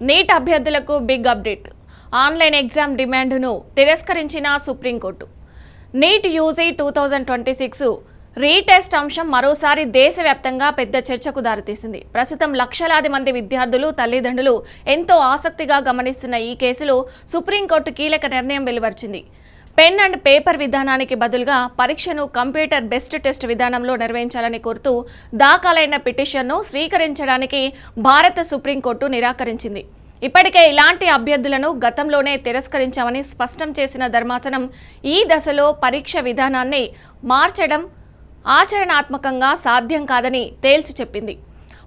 Neat అభ్యర్థులకు big update. Online exam డిమాండ్ను తిరస్కరించిన సుప్రీంకోర్టు. నీట్ యూజీ 2026 రీటెస్ట్ అంశం మరోసారి దేశవ్యాప్తంగా పెద్ద చర్చకు దారితీసింది. ప్రస్తుతం లక్షలాది మంది విద్యార్థులు, తల్లిదండ్రులు ఎంతో ఆసక్తిగా గమనిస్తున్న ఈ కేసులో సుప్రీంకోర్టు కీలక నిర్ణయం వెలువరించింది. పెన్ అండ్ పేపర్ విధానానికి బదులుగా పరీక్షను కంప్యూటర్ బేస్డ్ టెస్ట్ విధానంలో నిర్వహించాలని కోరుతూ దాఖలైన పిటిషన్ను స్వీకరించడానికి భారత సుప్రీంకోర్టు నిరాకరించింది. ఇప్పటికే ఇలాంటి అభ్యర్థులను గతంలోనే తిరస్కరించామని స్పష్టం చేసిన ధర్మాసనం ఈ దశలో పరీక్ష విధానాన్ని మార్చడం ఆచరణాత్మకంగా సాధ్యం కాదని తేల్చి చెప్పింది.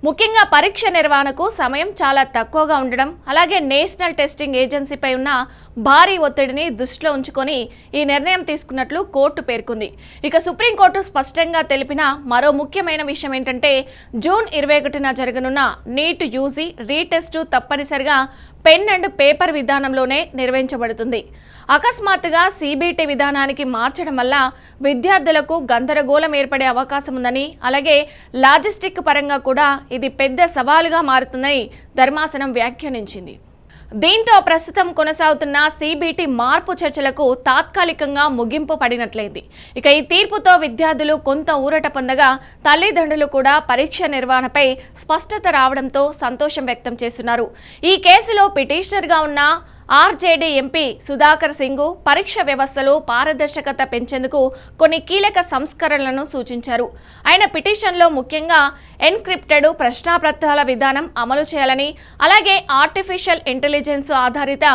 ముఖ్యంగా పరీక్ష నిర్వహణకు సమయం చాలా తక్కువగా ఉండడం, అలాగే నేషనల్ టెస్టింగ్ ఏజెన్సీపై ఉన్న భారీ ఒత్తిడిని దృష్టిలో ఉంచుకొని ఈ నిర్ణయం తీసుకున్నట్లు కోర్టు పేర్కొంది. ఇక సుప్రీంకోర్టు స్పష్టంగా తెలిపిన మరో ముఖ్యమైన విషయం ఏంటంటే, జూన్ 21న జరగనున్న నీట్ యూజీ రీటెస్ట్ తప్పనిసరిగా పెన్ అండ్ పేపర్ విధానంలోనే నిర్వహించబడుతుంది. అకస్మాత్తుగా సిబిటి విధానానికి మార్చడం వల్ల విద్యార్థులకు గందరగోళం ఏర్పడే అవకాశం ఉందని, అలాగే లాజిస్టిక్ పరంగా కూడా ఇది పెద్ద సవాలుగా మారుతుందని ధర్మాసనం వ్యాఖ్యానించింది. దీంతో ప్రస్తుతం కొనసాగుతున్న సిబిటి మార్పు చర్చలకు తాత్కాలికంగా ముగింపు పడినట్లయింది. ఇక ఈ తీర్పుతో విద్యార్థులు కొంత ఊరట పొందగా, తల్లిదండ్రులు కూడా పరీక్ష నిర్వహణపై స్పష్టత రావడంతో సంతోషం వ్యక్తం చేస్తున్నారు. ఈ కేసులో పిటిషనర్గా ఉన్న ఆర్జేడీ ఎంపీ సుధాకర్ సింగ్ పరీక్ష వ్యవస్థలో పారదర్శకత పెంచేందుకు కొన్ని కీలక సంస్కరణలను సూచించారు. ఆయన పిటిషన్లో ముఖ్యంగా ఎన్క్రిప్టెడ్ ప్రశ్నాపత్రాల విధానం అమలు చేయాలని, అలాగే ఆర్టిఫిషియల్ ఇంటెలిజెన్స్ ఆధారిత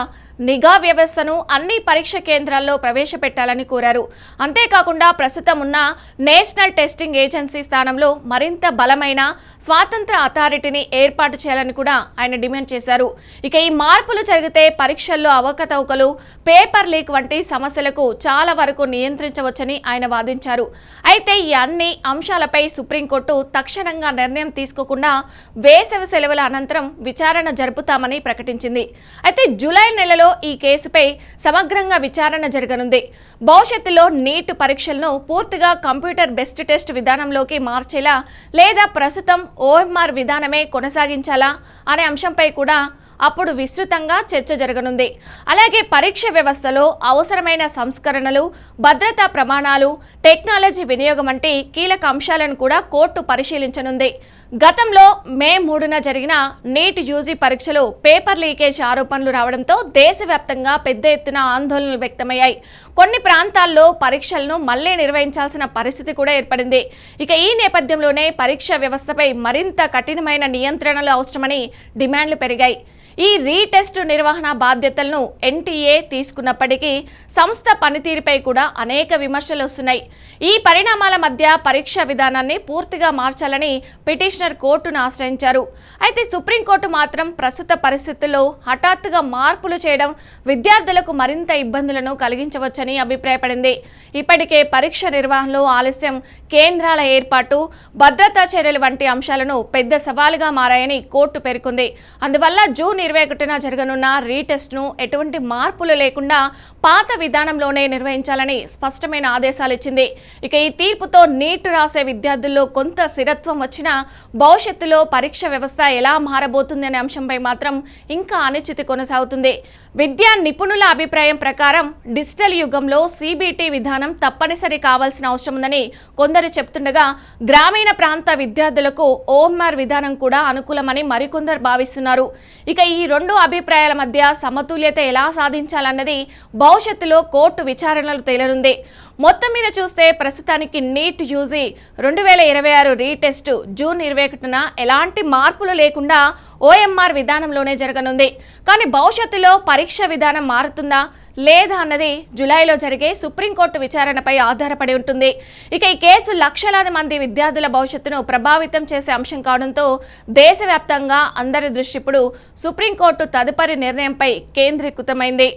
నిఘా వ్యవస్థను అన్ని పరీక్ష కేంద్రాల్లో ప్రవేశపెట్టాలని కోరారు. అంతేకాకుండా ప్రస్తుతం ఉన్న నేషనల్ టెస్టింగ్ ఏజెన్సీ స్థానంలో మరింత బలమైన స్వాతంత్ర అథారిటీని ఏర్పాటు చేయాలని కూడా ఆయన డిమాండ్ చేశారు. ఇక ఈ మార్పులు జరిగితే పరీక్షల్లో అవకతవకలు, పేపర్ లీక్ వంటి సమస్యలకు చాలా వరకు నియంత్రించవచ్చని ఆయన వాదించారు. అయితే ఈ అన్ని అంశాలపై సుప్రీంకోర్టు తక్షణంగా నిర్ణయం తీసుకోకుండా వేసవి సెలవుల అనంతరం విచారణ జరుపుతామని ప్రకటించింది. అయితే జూలై నెలలో ఈ కేసుపై సమగ్రంగా విచారణ జరగనుంది. భవిష్యత్తులో నీట్ పరీక్షలను పూర్తిగా కంప్యూటర్ బేస్డ్ టెస్ట్ విధానంలోకి మార్చేలా, లేదా ప్రస్తుతం ఓఎంఆర్ విధానమే కొనసాగించాలా అనే అంశంపై కూడా అప్పుడు విస్తృతంగా చర్చ జరగనుంది. అలాగే పరీక్ష వ్యవస్థలో అవసరమైన సంస్కరణలు, భద్రతా ప్రమాణాలు, టెక్నాలజీ వినియోగం వంటి కీలక అంశాలను కూడా కోర్టు పరిశీలించనుంది. గతంలో మే 3న జరిగిన నీట్ యూజీ పరీక్షలో పేపర్ లీకేజ్ ఆరోపణలు రావడంతో దేశవ్యాప్తంగా పెద్ద ఎత్తున ఆందోళనలు వ్యక్తమయ్యాయి. కొన్ని ప్రాంతాల్లో పరీక్షలను మళ్లీ నిర్వహించాల్సిన పరిస్థితి కూడా ఏర్పడింది. ఇక ఈ నేపథ్యంలోనే పరీక్ష వ్యవస్థపై మరింత కఠినమైన నియంత్రణలు అవసరమని డిమాండ్లు పెరిగాయి. ఈ రీటెస్ట్ నిర్వహణ బాధ్యతలను ఎన్టీఏ తీసుకున్నప్పటికీ సంస్థ పనితీరుపై కూడా అనేక విమర్శలు వస్తున్నాయి. ఈ పరిణామాల మధ్య పరీక్షా విధానాన్ని పూర్తిగా మార్చాలని పిటిషనర్ కోర్టును ఆశ్రయించారు. అయితే సుప్రీంకోర్టు మాత్రం ప్రస్తుత పరిస్థితుల్లో హఠాత్తుగా మార్పులు చేయడం విద్యార్థులకు మరింత ఇబ్బందులను కలిగించవచ్చని అభిప్రాయపడింది. ఇప్పటికే పరీక్ష నిర్వహణలో ఆలస్యం, కేంద్రాల ఏర్పాటు, భద్రతా చర్యలు వంటి అంశాలను పెద్ద సవాలుగా మారాయని కోర్టు పేర్కొంది. అందువల్ల జూన్ 21న జరగనున్న రీటెస్ట్ను ఎటువంటి మార్పులు లేకుండా పాత విధానంలోనే నిర్వహించాలని స్పష్టమైన ఆదేశాలు ఇచ్చింది. ఇక ఈ తీర్పుతో నీట్ రాసే విద్యార్థుల్లో కొంత స్థిరత్వం వచ్చినా భవిష్యత్తులో పరీక్ష వ్యవస్థ ఎలా మారబోతుంది అనే అంశంపై మాత్రం ఇంకా అనిశ్చితి కొనసాగుతుంది. విద్యా నిపుణుల అభిప్రాయం ప్రకారం డిజిటల్ యుగంలో సిబిటి విధానం తప్పనిసరి కావాల్సిన అవసరం ఉందని కొందరు చెప్తుండగా, గ్రామీణ ప్రాంత విద్యార్థులకు ఓఎంఆర్ విధానం కూడా అనుకూలమని మరికొందరు భావిస్తున్నారు. ఇక ఈ రెండు అభిప్రాయాల మధ్య సమతుల్యత ఎలా సాధించాలన్నది భవిష్యత్తులో కోర్టు విచారణలు తేలనుంది. మొత్తం మీద చూస్తే ప్రస్తుతానికి నీట్ యూజీ 2026 రీటెస్ట్ జూన్ 21న ఎలాంటి మార్పులు లేకుండా ఓఎంఆర్ విధానంలోనే జరగనుంది. కానీ భవిష్యత్తులో పరీక్ష విధానం మారుతుందా లేదా అన్నది జూలైలో జరిగే సుప్రీంకోర్టు విచారణపై ఆధారపడి ఉంటుంది. ఇక ఈ కేసు లక్షలాది మంది విద్యార్థుల భవిష్యత్తును ప్రభావితం చేసే అంశం కావడంతో దేశవ్యాప్తంగా అందరి దృష్టి ఇప్పుడు సుప్రీంకోర్టు తదుపరి నిర్ణయంపై కేంద్రీకృతమైంది.